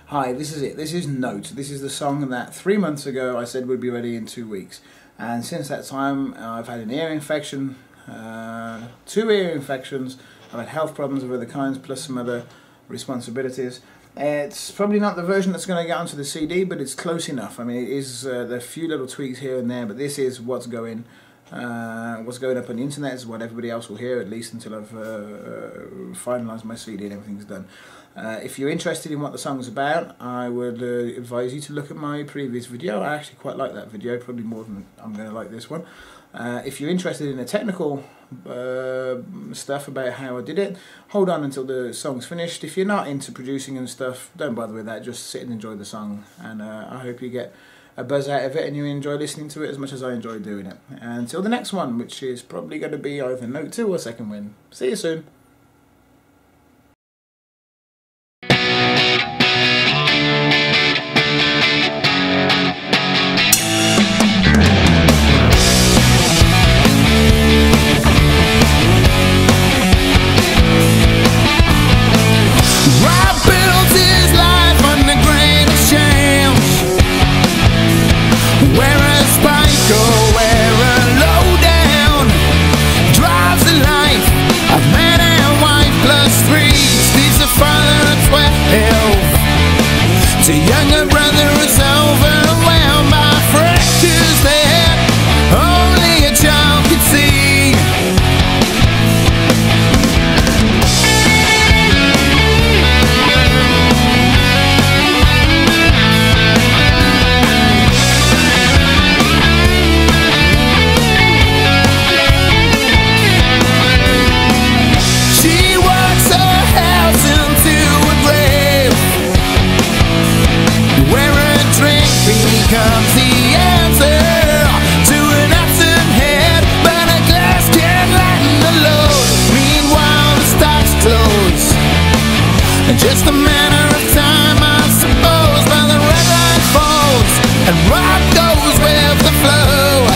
Hi, this is it. This is Note. This is the song that 3 months ago I said would be ready in 2 weeks. And since that time, I've had an ear infection, 2 ear infections, I've had health problems of other kinds, plus some other responsibilities. It's probably not the version that's going to get onto the CD, but it's close enough. I mean, it is, there are a few little tweaks here and there, but this is what's going up on the internet, is what everybody else will hear, at least until I've finalised my CD and everything's done. If you're interested in what the song's about, I would advise you to look at my previous video. I actually quite like that video, probably more than I'm going to like this one. If you're interested in the technical stuff about how I did it, hold on until the song's finished. If you're not into producing and stuff, don't bother with that, just sit and enjoy the song, and I hope you get a buzz out of it and you enjoy listening to it as much as I enjoy doing it. And until the next one, which is probably going to be either Note 2 or Second Wind. See you soon. The younger brother is overwhelmed by fractures that only a child could see. She walks her house into a grave, where a drink becomes the answer to an absent head, but a glass can't lighten the load. Meanwhile the stocks close, just a matter of time, I suppose. But the red light falls and rock goes with the flow.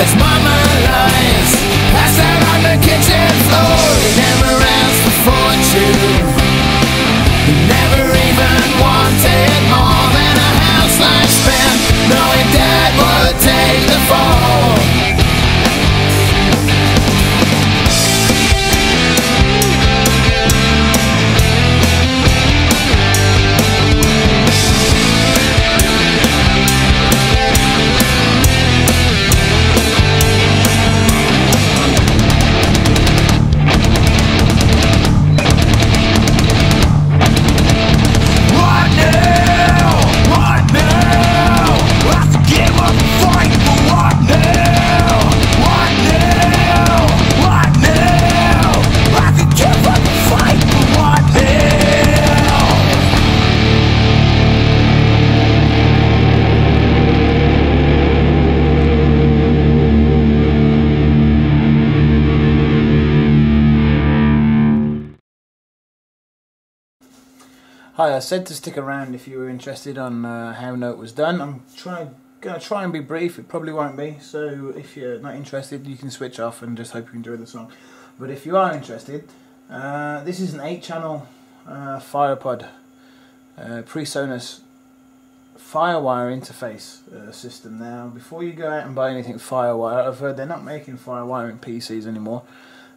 As mama lies, passed out on the kitchen floor. He never asked for fortune, he never even wanted more than a house lifespan, knowing dad would take the fall. Hi, I said to stick around if you were interested on how Note was done. I'm gonna try and be brief. It probably won't be, so if you're not interested you can switch off and just hope you enjoy the song. But if you are interested, this is an 8-channel FirePod PreSonus Firewire interface system. Now, before you go out and buy anything Firewire, I've heard they're not making Firewire in PCs anymore.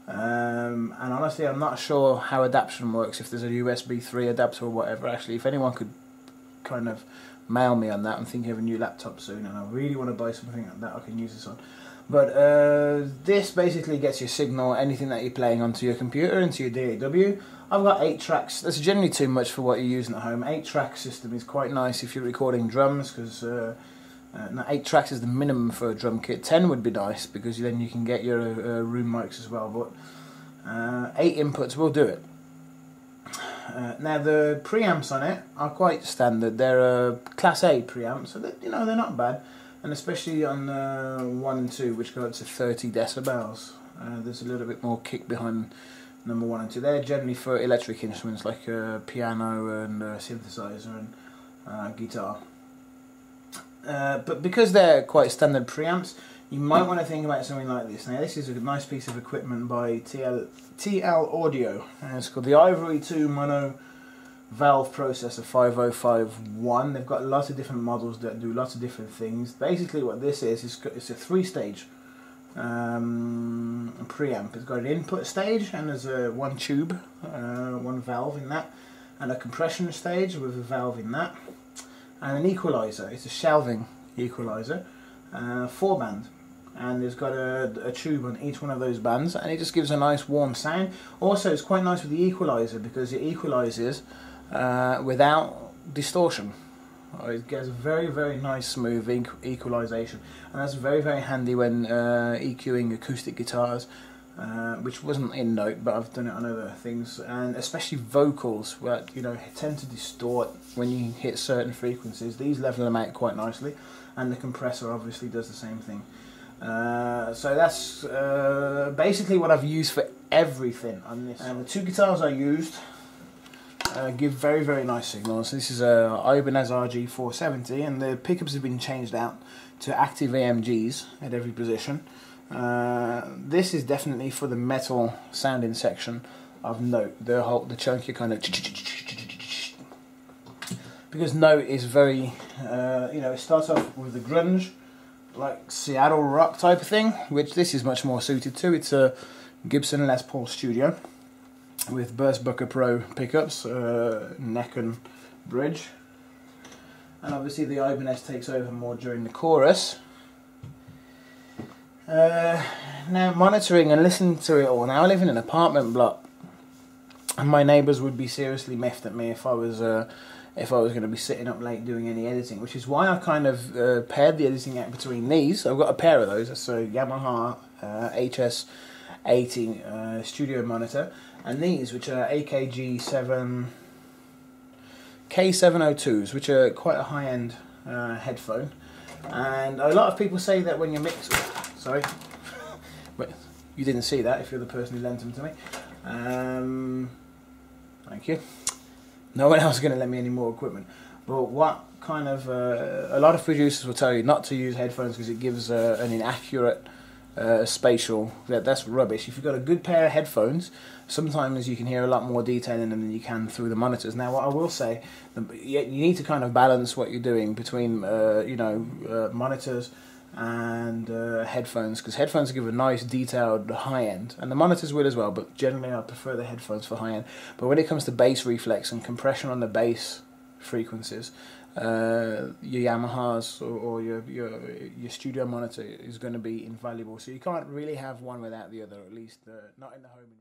And honestly, I'm not sure how adaptation works, if there's a USB 3 adapter or whatever. Actually, if anyone could kind of mail me on that, I'm thinking of a new laptop soon and I really want to buy something like that I can use this on. But this basically gets your signal, anything that you're playing onto your computer, into your DAW. I've got 8 tracks. That's generally too much for what you're using at home. 8-track system is quite nice if you're recording drums, because no, 8 tracks is the minimum for a drum kit. 10 would be nice, because then you can get your room mics as well. But 8 inputs will do it. Now the preamps on it are quite standard. They're Class A preamps, so that, you know, they're not bad. And especially on 1 and 2, which go up to 30 decibels, there's a little bit more kick behind number 1 and 2. They're generally for electric instruments like piano and synthesizer and guitar. But because they're quite standard preamps, you might want to think about something like this. Now, this is a nice piece of equipment by TL Audio, and it's called the Ivory 2 Mono Valve Processor 5051. They've got lots of different models that do lots of different things. Basically what this is it's a 3-stage preamp. It's got an input stage, and there's one tube, one valve in that, and a compression stage with a valve in that, and an equalizer. It's a shelving equalizer, 4-band, and there's got a tube on each one of those bands, and it just gives a nice warm sound. Also, it's quite nice with the equalizer because it equalizes without distortion. It gets a very, very nice smooth equalization, and that's very, very handy when EQing acoustic guitars, which wasn't in Note, but I've done it on other things, and especially vocals, where, you know, tend to distort when you hit certain frequencies. These level them out quite nicely, and the compressor obviously does the same thing. So that's basically what I've used for everything on this. And the 2 guitars I used give very, very nice signals. This is a Ibanez RG470, and the pickups have been changed out to active AMGs at every position. This is definitely for the metal sounding section of Note, the chunky kind of, because Note is very, you know, it starts off with the grunge, like Seattle rock type of thing, which this is much more suited to. It's a Gibson Les Paul Studio with Burst Booker Pro pickups, neck and bridge, and obviously the Ibanez takes over more during the chorus. Now, monitoring and listening to it all. Now, I live in an apartment block, and my neighbours would be seriously miffed at me if I was going to be sitting up late doing any editing, which is why I kind of paired the editing out between these. I've got a pair of those. That's a Yamaha HS80 studio monitor, and these, which are AKG K702s, which are quite a high-end headphone. And a lot of people say that when you mix... Sorry, but you didn't see that if you're the person who lent them to me. Thank you. No one else is going to lend me any more equipment. But what kind of... a lot of producers will tell you not to use headphones because it gives an inaccurate spatial... That's rubbish. If you've got a good pair of headphones, sometimes you can hear a lot more detail in them than you can through the monitors. Now, what I will say, you need to kind of balance what you're doing between, you know, monitors and headphones, because headphones give a nice detailed high end, and the monitors will as well, but generally I prefer the headphones for high end. But when it comes to bass reflex and compression on the bass frequencies, your Yamahas or your studio monitor is going to be invaluable. So you can't really have one without the other, at least not in the home environment.